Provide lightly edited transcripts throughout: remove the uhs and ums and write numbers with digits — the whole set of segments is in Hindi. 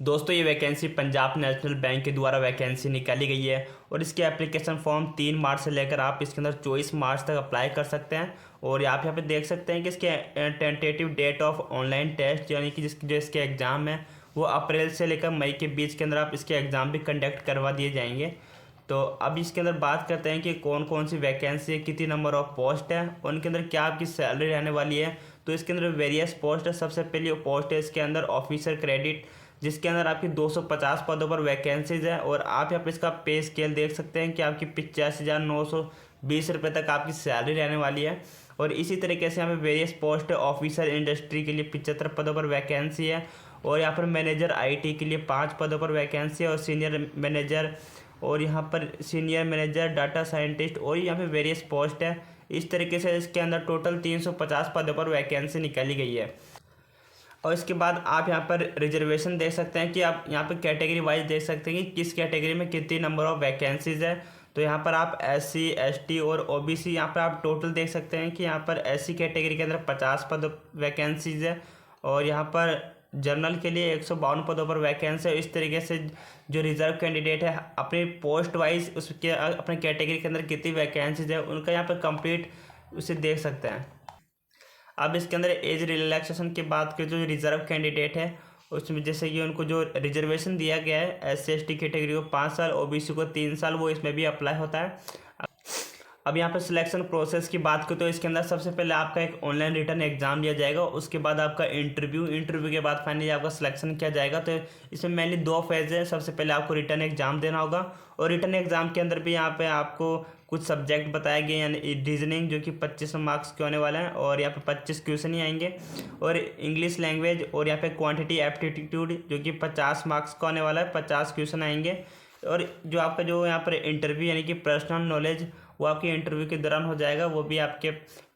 दोस्तों ये वैकेंसी पंजाब नेशनल बैंक के द्वारा वैकेंसी निकाली गई है और इसके एप्लीकेशन फॉर्म 3 मार्च से लेकर आप इसके अंदर 24 मार्च तक अप्लाई कर सकते हैं। और आप यहाँ पे देख सकते हैं कि इसके tentative date of online test यानी कि जो इसके एग्ज़ाम है वो अप्रैल से लेकर मई के बीच के अंदर आप इसके एग्ज़ाम भी कंडक्ट करवा दिए जाएंगे। तो अब इसके अंदर बात करते हैं कि कौन कौन सी वैकेंसी है, कितनी नंबर ऑफ पोस्ट है, उनके अंदर क्या आपकी सैलरी रहने वाली है। तो इसके अंदर वेरियस पोस्ट है। सबसे पहली पोस्ट है इसके अंदर ऑफिसर क्रेडिट, जिसके अंदर आपकी 250 पदों पर वैकेंसीज है। और आप यहाँ पर इसका पे स्केल देख सकते हैं कि आपकी 85,920 रुपये तक आपकी सैलरी रहने वाली है। और इसी तरीके से यहाँ पे वेरियस पोस्ट है। ऑफिसर इंडस्ट्री के लिए 75 पदों पर वैकेंसी है। और यहाँ पर मैनेजर आईटी के लिए 5 पदों पर वैकेंसी है। और सीनियर मैनेजर और यहाँ पर सीनियर मैनेजर डाटा साइंटिस्ट और यहाँ पे वेरियस पोस्ट है। इस तरीके से इसके अंदर टोटल 350 पदों पर वैकेंसी निकाली गई है। और इसके बाद आप यहाँ पर रिजर्वेशन देख सकते हैं कि आप यहाँ पर कैटेगरी वाइज देख सकते हैं कि किस कैटेगरी में कितनी नंबर ऑफ वैकेंसीज है। तो यहाँ पर आप SC ST और OBC यहाँ पर आप टोटल देख सकते हैं कि यहाँ पर SC कैटेगरी के अंदर 50 पद वैकेंसीज है। और यहाँ पर जनरल के लिए 152 पदों पर वैकेंसी है। इस तरीके से जो रिजर्व कैंडिडेट है अपनी पोस्ट वाइज उसके अपने कैटेगरी के अंदर कितनी वैकेंसीज है उनका यहाँ पर कंप्लीट उसे देख सकते हैं। अब इसके अंदर एज रिलैक्सेशन की बात करें, जो रिजर्व कैंडिडेट है उसमें जैसे कि उनको जो रिजर्वेशन दिया गया है SC ST कैटेगरी को 5 साल, OBC को 3 साल, वो इसमें भी अप्लाई होता है। अब यहाँ पर सिलेक्शन प्रोसेस की बात करें तो इसके अंदर सबसे पहले आपका एक ऑनलाइन रिटर्न एग्जाम लिया जाएगा। उसके बाद आपका इंटरव्यू के बाद फाइनली आपका सिलेक्शन किया जाएगा। तो इसमें मेनली 2 फेज है। सबसे पहले आपको रिटर्न एग्जाम देना होगा और रिटर्न एग्जाम के अंदर भी यहाँ पे आपको कुछ सब्जेक्ट बताए गए यानी रीजनिंग जो कि 25 मार्क्स के होने वाला है और यहाँ पे 25 क्वेश्चन ही आएंगे। और इंग्लिश लैंग्वेज और यहाँ पे क्वांटिटी एप्टीट्यूड जो कि 50 मार्क्स का होने वाला है, 50 क्वेश्चन आएंगे। और जो आपका जो यहाँ पर इंटरव्यू यानी कि पर्सनल नॉलेज वो आपके इंटरव्यू के दौरान हो जाएगा, वो भी आपके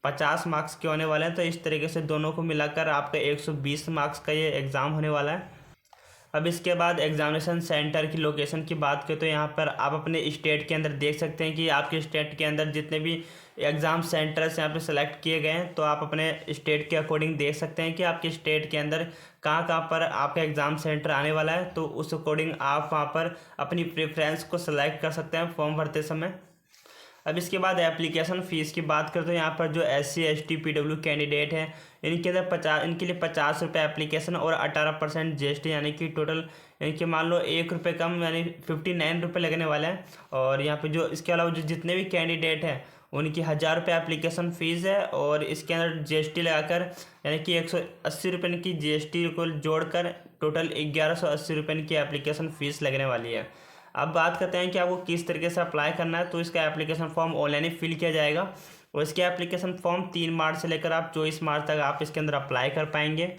50 मार्क्स के होने वाले हैं। तो इस तरीके से दोनों को मिलाकर आपका 120 मार्क्स का ये एग्ज़ाम होने वाला है। अब इसके बाद एग्जामिनेशन सेंटर की लोकेशन की बात करें तो यहाँ पर आप अपने स्टेट के अंदर देख सकते हैं कि आपके स्टेट के अंदर जितने भी एग्ज़ाम सेंटर्स यहाँ पे सेलेक्ट किए गए हैं। तो आप अपने स्टेट के अकॉर्डिंग देख सकते हैं कि आपके स्टेट के अंदर कहाँ कहाँ पर आपका एग्ज़ाम सेंटर आने वाला है। तो उस अकॉर्डिंग आप वहाँ पर अपनी प्रेफरेंस को सेलेक्ट कर सकते हैं फॉर्म भरते समय। अब इसके बाद एप्लीकेशन फ़ीस की बात करें तो यहाँ पर जो SC ST PW कैंडिडेट हैं इनके लिए 50 रुपये एप्लीकेशन और 18% GST यानी कि टोटल यानी कि मान लो 1 रुपये कम यानी 59 रुपये लगने वाले हैं। और यहाँ पे जो इसके अलावा जो जितने भी कैंडिडेट हैं उनकी 1000 रुपये एप्लीकेशन फ़ीस है। और इसके अंदर GST लगाकर यानी कि 180 रुपये की GST को जोड़कर टोटल 1180 रुपये की एप्लीकेशन फ़ीस लगने वाली है। अब बात करते हैं कि आपको किस तरीके से अप्लाई करना है। तो इसका एप्लीकेशन फॉर्म ऑनलाइन ही फिल किया जाएगा और इसके एप्लीकेशन फॉर्म 3 मार्च से लेकर आप 24 मार्च तक आप इसके अंदर अप्लाई कर पाएंगे।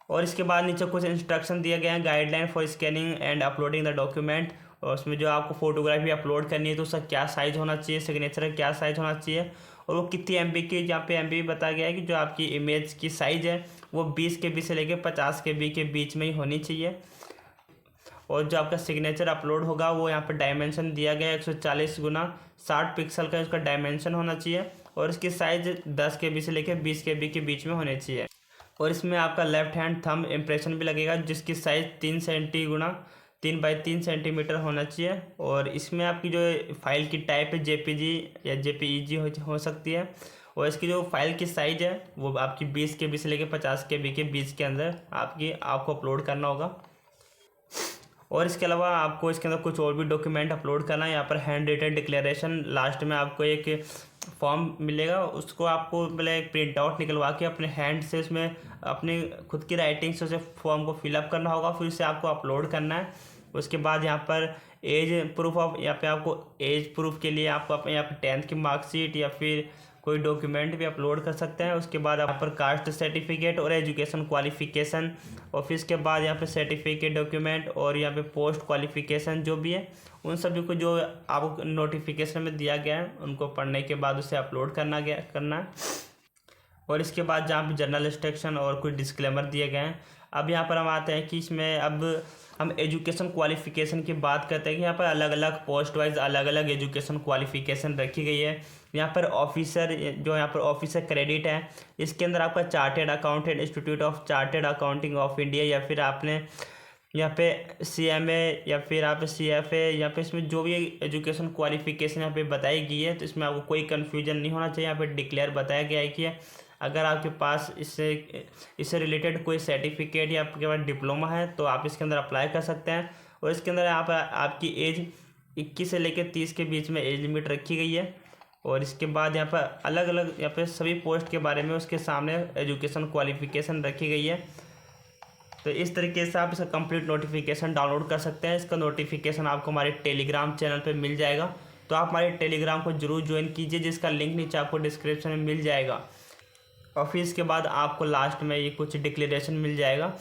और इसके बाद नीचे कुछ इंस्ट्रक्शन दिए गए हैं, guideline for scanning and uploading the document. और उसमें जो आपको फोटोग्राफी अपलोड करनी है तो उसका क्या साइज़ होना चाहिए, सिग्नेचर का क्या साइज़ होना चाहिए और वो कितनी MB की, यहाँ पे MB बताया गया है कि जो आपकी इमेज की साइज़ है वो 20 KB से लेकर 50 KB के बीच में ही होनी चाहिए। और जो आपका सिग्नेचर अपलोड होगा वो यहाँ पर डायमेंशन दिया गया है 140 गुना 60 पिक्सल का इसका डायमेंशन होना चाहिए। और इसकी साइज़ 10 KB से लेकर 20 KB के बीच में होनी चाहिए। और इसमें आपका लेफ्ट हैंड थंब इम्प्रेशन भी लगेगा जिसकी साइज़ 3 सेंटी गुना 3 बाई 3 सेंटीमीटर होना चाहिए। और इसमें आपकी जो फाइल की टाइप है JPG या JPEG हो सकती है। और इसकी जो फाइल की साइज़ है वो आपकी 20 KB से लेकर 50 KB के बीच के अंदर आपको अपलोड करना होगा। और इसके अलावा आपको इसके अंदर कुछ और भी डॉक्यूमेंट अपलोड करना है। यहाँ पर हैंड रिटन डिक्लेरेशन लास्ट में आपको एक फॉर्म मिलेगा, उसको आपको पहले एक प्रिंट आउट निकलवा के अपने हैंड से उसमें अपनी खुद की राइटिंग से उसे फॉर्म को फिलअप करना होगा, फिर उसे आपको अपलोड करना है। उसके बाद यहाँ पर एज प्रूफ ऑफ यहाँ पे आपको एज प्रूफ के लिए आपको अपने यहाँ पर 10th की मार्कशीट या फिर कोई डॉक्यूमेंट भी अपलोड कर सकते हैं। उसके बाद यहाँ पर कास्ट सर्टिफिकेट और एजुकेशन क्वालिफिकेशन और फिर इसके बाद यहाँ पे सर्टिफिकेट डॉक्यूमेंट और यहाँ पे पोस्ट क्वालिफिकेशन जो भी है उन सभी को जो आपको नोटिफिकेशन में दिया गया है उनको पढ़ने के बाद उसे अपलोड करना है। और इसके बाद जहाँ पे जर्नल इंस्ट्रक्शन और कुछ डिस्क्लेमर दिए गए हैं। अब यहाँ पर हम आते हैं कि इसमें अब हम एजुकेशन क्वालिफिकेशन की बात करते हैं कि यहाँ पर अलग अलग पोस्ट वाइज अलग अलग एजुकेशन क्वालिफिकेशन रखी गई है। यहाँ पर ऑफिसर क्रेडिट है, इसके अंदर आपका chartered accountant institute of chartered accounting of India या फिर आपने यहाँ पे CMA या फिर आप CFA, यहाँ पे इसमें जो भी एजुकेशन क्वालिफिकेशन यहाँ पे बताई गई है, तो इसमें आपको कोई कन्फ्यूजन नहीं होना चाहिए। यहाँ पे डिक्लेयर बताया गया है कि अगर आपके पास इससे रिलेटेड कोई सर्टिफिकेट या आपके पास डिप्लोमा है तो आप इसके अंदर अप्लाई कर सकते हैं। और इसके अंदर आपकी एज 21 से लेकर 30 के बीच में एज लिमिट रखी गई है। और इसके बाद यहाँ पर अलग अलग यहाँ पे सभी पोस्ट के बारे में उसके सामने एजुकेशन क्वालिफिकेशन रखी गई है। तो इस तरीके से आप इसका कंप्लीट नोटिफिकेशन डाउनलोड कर सकते हैं। इसका नोटिफिकेशन आपको हमारे टेलीग्राम चैनल पे मिल जाएगा, तो आप हमारे टेलीग्राम को जरूर ज्वाइन कीजिए, जिसका लिंक नीचे आपको डिस्क्रिप्शन में मिल जाएगा। और फिर इसके बाद आपको लास्ट में ये कुछ डिक्लेरेशन मिल जाएगा।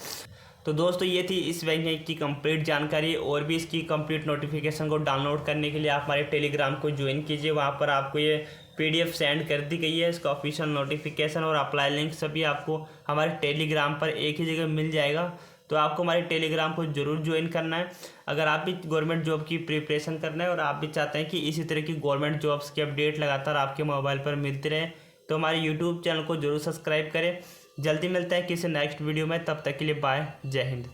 तो दोस्तों ये थी इस वैकेंसी की कंप्लीट जानकारी। और भी इसकी कंप्लीट नोटिफिकेशन को डाउनलोड करने के लिए आप हमारे टेलीग्राम को ज्वाइन कीजिए। वहाँ पर आपको ये PDF सेंड कर दी गई है, इसका ऑफिशियल नोटिफिकेशन और अप्लाई लिंक सभी आपको हमारे टेलीग्राम पर एक ही जगह मिल जाएगा। तो आपको हमारे टेलीग्राम को जरूर ज्वाइन करना है अगर आप भी गवर्नमेंट जॉब की प्रिपरेशन करना है और आप भी चाहते हैं कि इसी तरह की गवर्नमेंट जॉब्स की अपडेट लगातार आपके मोबाइल पर मिलती रहे, तो हमारे YouTube चैनल को जरूर सब्सक्राइब करें। जल्दी मिलते हैं किसी नेक्स्ट वीडियो में, तब तक के लिए बाय, जय हिंद।